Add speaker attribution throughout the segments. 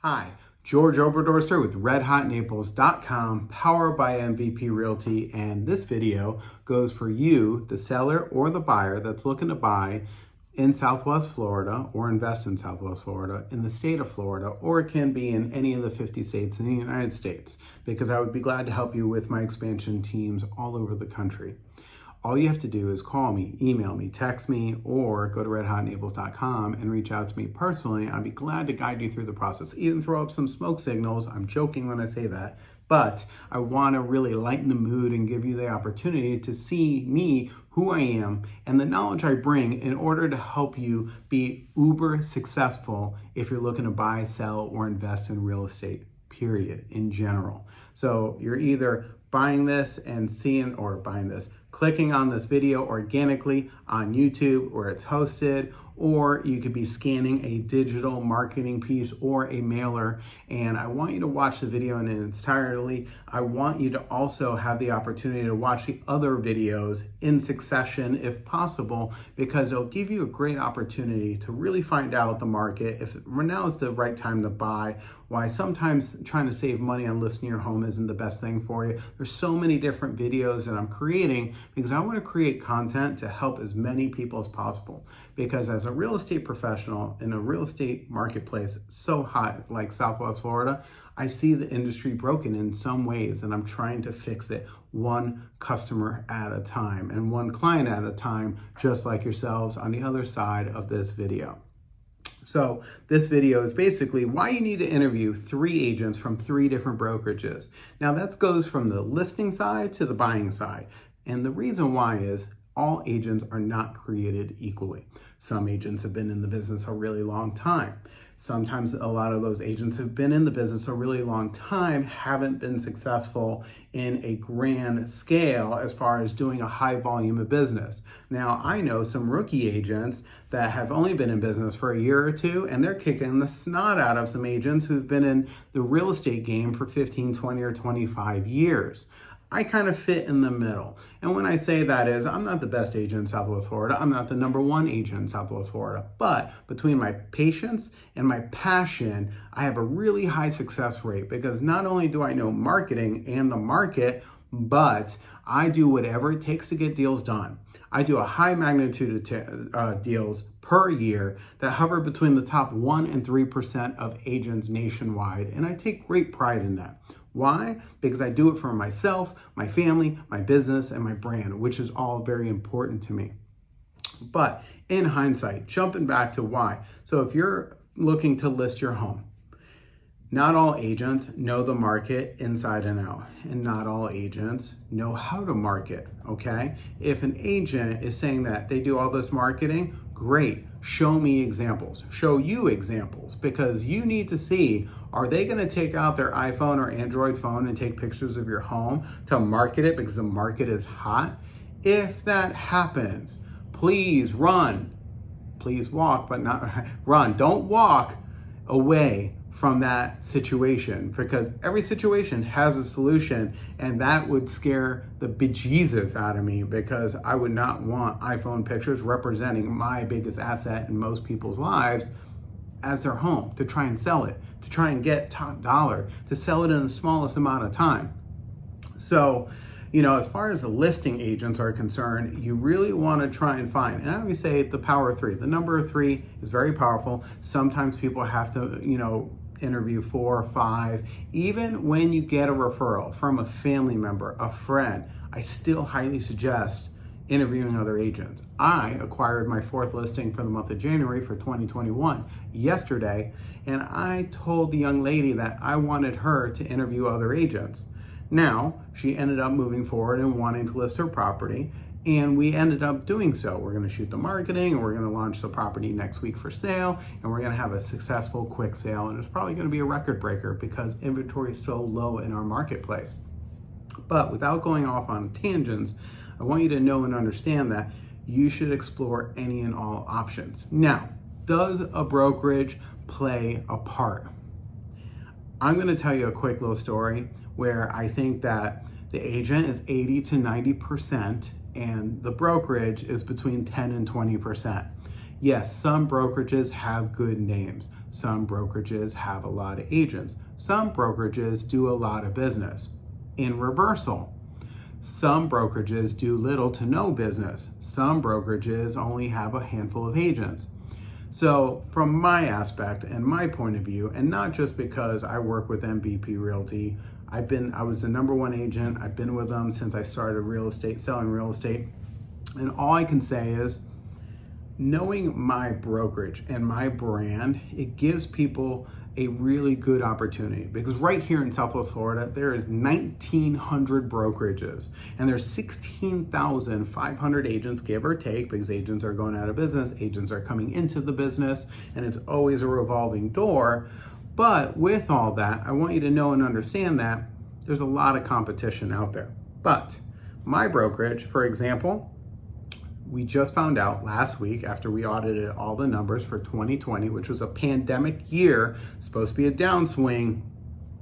Speaker 1: Hi, George Oberdorster with RedHotNaples.com, powered by MVP Realty, and this video goes for you, the seller or the buyer that's looking to buy in Southwest Florida or invest in Southwest Florida, in the state of Florida, or it can be in any of the 50 states in the United States, because I would be glad to help you with my expansion teams all over the country. All you have to do is call me, email me, text me, or go to redhotnaples.com and reach out to me personally. I'd be glad to guide you through the process, even throw up some smoke signals. I'm joking when I say that, but I want to really lighten the mood and give you the opportunity to see me, who I am, and the knowledge I bring in order to help you be uber successful if you're looking to buy, sell, or invest in real estate, period, in general. So you're either buying this and seeing, or clicking on this video organically on YouTube where it's hosted, or you could be scanning a digital marketing piece or a mailer. And I want you to watch the video in its entirety. I want you to also have the opportunity to watch the other videos in succession if possible, because it'll give you a great opportunity to really find out the market, if now is the right time to buy, why sometimes trying to save money on listing your home isn't the best thing for you. There's so many different videos that I'm creating because I want to create content to help as many people as possible. Because as a real estate professional in a real estate marketplace so hot like Southwest Florida, I see the industry broken in some ways, and I'm trying to fix it one customer at a time and one client at a time, just like yourselves on the other side of this video. So this video is basically why you need to interview 3 agents from 3 different brokerages. Now that goes from the listing side to the buying side. And the reason why is all agents are not created equally. Some agents have been in the business a really long time. Sometimes a lot of those agents have been in the business a really long time, haven't been successful in a grand scale as far as doing a high volume of business. Now, I know some rookie agents that have only been in business for a year or two, and they're kicking the snot out of some agents who've been in the real estate game for 15, 20, or 25 years. I kind of fit in the middle. And when I say that is, I'm not the best agent in Southwest Florida. I'm not the #1 agent in Southwest Florida. But between my patience and my passion, I have a really high success rate, because not only do I know marketing and the market, but I do whatever it takes to get deals done. I do a high magnitude of deals per year that hover between the top 1% and 3% of agents nationwide. And I take great pride in that. Why? Because I do it for myself, my family, my business, and my brand, which is all very important to me. But in hindsight, jumping back to why. So if you're looking to list your home, not all agents know the market inside and out, and not all agents know how to market, okay? If an agent is saying that they do all this marketing, great. Show me examples. Show you examples, because you need to see, are they going to take out their iPhone or Android phone and take pictures of your home to market it because the market is hot? If that happens, please run. Please walk, but not run. Don't walk away from that situation, because every situation has a solution, and that would scare the bejesus out of me, because I would not want iPhone pictures representing my biggest asset in most people's lives as their home, to try and sell it, to try and get top dollar, to sell it in the smallest amount of time. So, as far as the listing agents are concerned, you really want to try and find, and I always say the power of 3. The number of 3 is very powerful. Sometimes people have to, interview 4 or 5. Even when you get a referral from a family member, a friend, I still highly suggest interviewing other agents. I acquired my 4th listing for the month of January for 2021 yesterday, and I told the young lady that I wanted her to interview other agents. Now, she ended up moving forward and wanting to list her property, and we ended up doing so. We're gonna shoot the marketing, and we're gonna launch the property next week for sale, and we're gonna have a successful quick sale, and it's probably gonna be a record breaker because inventory is so low in our marketplace. But without going off on tangents, I want you to know and understand that you should explore any and all options. Now, does a brokerage play a part? I'm gonna tell you a quick little story where I think that the agent is 80 to 90%, and the brokerage is between 10 and 20%. Yes, some brokerages have good names. Some brokerages have a lot of agents. Some brokerages do a lot of business. In reversal, some brokerages do little to no business. Some brokerages only have a handful of agents. So from my aspect and my point of view, and not just because I work with MVP Realty, I was the #1 agent. I've been with them since I started selling real estate. And all I can say is, knowing my brokerage and my brand, it gives people a really good opportunity, because right here in Southwest Florida, there is 1,900 brokerages and there's 16,500 agents, give or take, because agents are going out of business, agents are coming into the business, and it's always a revolving door. But with all that, I want you to know and understand that there's a lot of competition out there. But my brokerage, for example, we just found out last week, after we audited all the numbers for 2020, which was a pandemic year, supposed to be a downswing.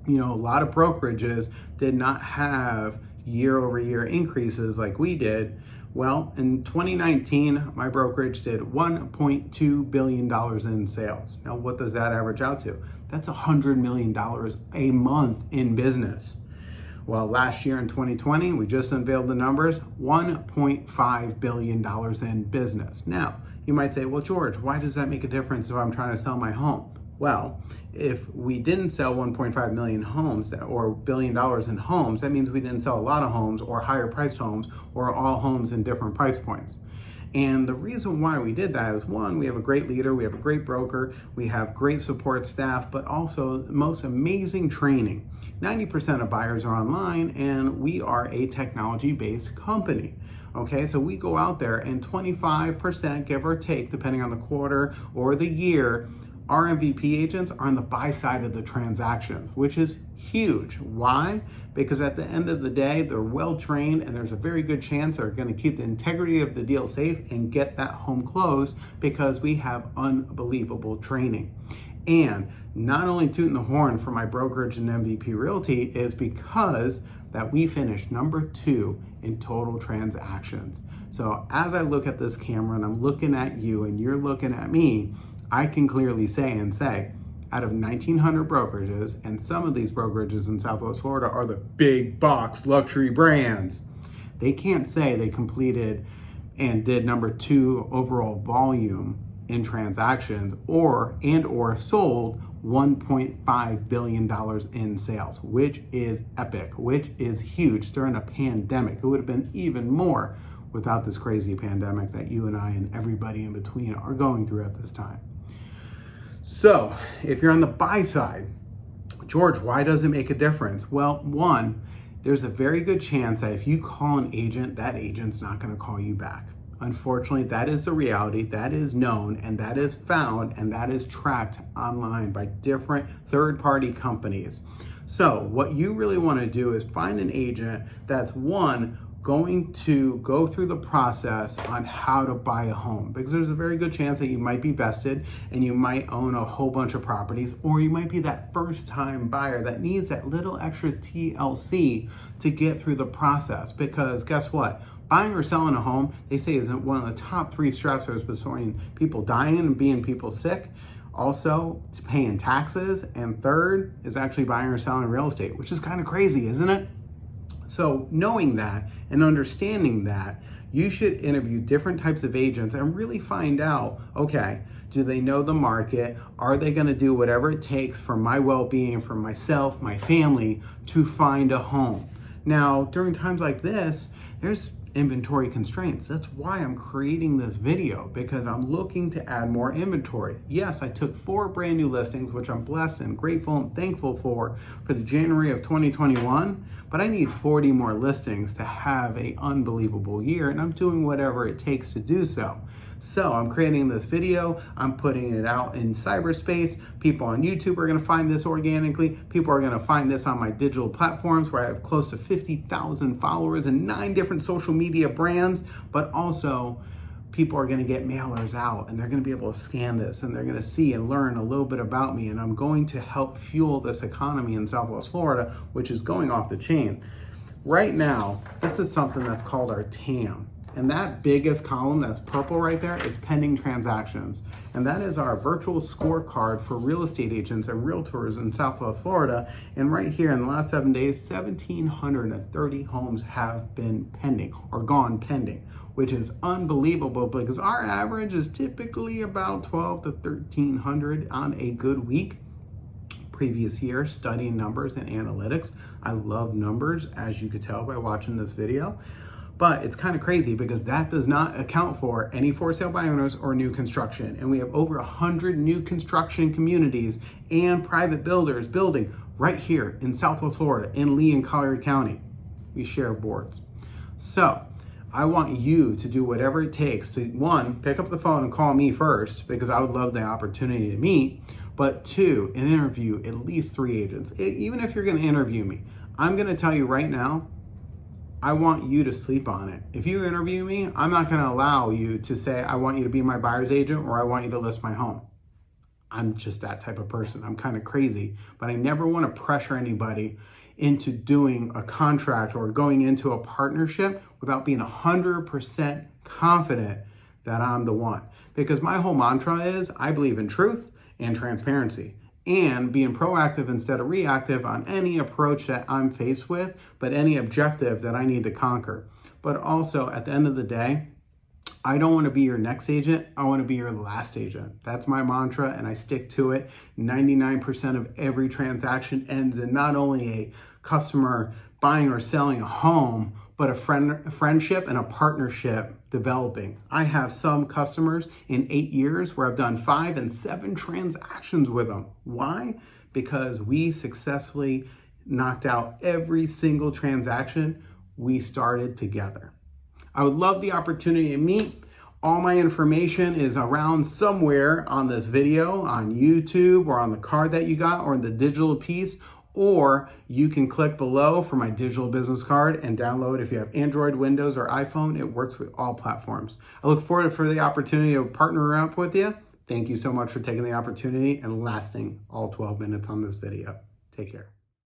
Speaker 1: A lot of brokerages did not have year-over-year increases like we did. Well, in 2019, my brokerage did $1.2 billion in sales. Now, what does that average out to? That's $100 million a month in business. Well, last year in 2020, we just unveiled the numbers, $1.5 billion in business. Now, you might say, well, George, why does that make a difference if I'm trying to sell my home? Well, if we didn't sell 1.5 million homes or $1 billion in homes, that means we didn't sell a lot of homes or higher priced homes or all homes in different price points. And the reason why we did that is, one, we have a great leader, we have a great broker, we have great support staff, but also the most amazing training. 90% of buyers are online, and we are a technology-based company. Okay, so we go out there and 25%, give or take, depending on the quarter or the year, our MVP agents are on the buy side of the transactions, which is huge. Why? Because at the end of the day, they're well trained, and there's a very good chance they're going to keep the integrity of the deal safe and get that home closed, because we have unbelievable training. And not only tooting the horn for my brokerage and MVP Realty is because that we finished #2 in total transactions. So as I look at this camera and I'm looking at you and you're looking at me, I can clearly say, out of 1,900 brokerages, and some of these brokerages in Southwest Florida are the big box luxury brands, they can't say they completed and did #2 overall volume in transactions or sold $1.5 billion in sales, which is epic, which is huge during a pandemic. It would have been even more without this crazy pandemic that you and I and everybody in between are going through at this time. So if you're on the buy side, George, why does it make a difference? Well, one, there's a very good chance that if you call an agent, that agent's not going to call you back. Unfortunately, that is the reality, that is known, and that is found, and that is tracked online by different third-party companies. So what you really want to do is find an agent that's, one, going to go through the process on how to buy a home, because there's a very good chance that you might be vested and you might own a whole bunch of properties, or you might be that first-time buyer that needs that little extra TLC to get through the process. Because guess what? Buying or selling a home, they say, is one of the top 3 stressors between people dying and being people sick. Also, it's paying taxes. And third is actually buying or selling real estate, which is kind of crazy, isn't it? So knowing that and understanding that, you should interview different types of agents and really find out, okay, do they know the market? Are they going to do whatever it takes for my well-being, for myself, my family, to find a home? Now, during times like this, there's inventory constraints. That's why I'm creating this video, because I'm looking to add more inventory. Yes, I took 4 brand new listings, which I'm blessed and grateful and thankful for the January of 2021, but I need 40 more listings to have an unbelievable year, and I'm doing whatever it takes to do so. So I'm creating this video, I'm putting it out in cyberspace. People on YouTube are gonna find this organically. People are gonna find this on my digital platforms where I have close to 50,000 followers and 9 different social media brands, but also people are gonna get mailers out and they're gonna be able to scan this and they're gonna see and learn a little bit about me, and I'm going to help fuel this economy in Southwest Florida, which is going off the chain. Right now, this is something that's called our TAM. And that biggest column that's purple right there is pending transactions. And that is our virtual scorecard for real estate agents and realtors in Southwest Florida. And right here in the last 7 days, 1,730 homes have been pending or gone pending, which is unbelievable because our average is typically about 12 to 1,300 on a good week. Previous year, studying numbers and analytics. I love numbers, as you could tell by watching this video. But it's kind of crazy because that does not account for any for sale by owners or new construction. And we have over 100 new construction communities and private builders building right here in Southwest Florida, in Lee and Collier County. We share boards. So I want you to do whatever it takes to, one, pick up the phone and call me first because I would love the opportunity to meet. But two, interview at least 3 agents. Even if you're going to interview me, I'm going to tell you right now, I want you to sleep on it. If you interview me, I'm not going to allow you to say, I want you to be my buyer's agent or I want you to list my home. I'm just that type of person. I'm kind of crazy, but I never want to pressure anybody into doing a contract or going into a partnership without being 100% confident that I'm the one. Because my whole mantra is I believe in truth and transparency, and being proactive instead of reactive on any approach that I'm faced with, but any objective that I need to conquer. But also at the end of the day, I don't want to be your next agent. I want to be your last agent. That's my mantra and I stick to it. 99% of every transaction ends in not only a customer buying or selling a home, but a friendship and a partnership developing. I have some customers in 8 years where I've done 5 and 7 transactions with them. Why? Because we successfully knocked out every single transaction we started together. I would love the opportunity to meet. All my information is around somewhere on this video, on YouTube, or on the card that you got, or in the digital piece. Or you can click below for my digital business card and download. If you have Android, Windows, or iPhone, it works with all platforms. I look forward for the opportunity to partner up with you. Thank you so much for taking the opportunity and lasting all 12 minutes on this video. Take care.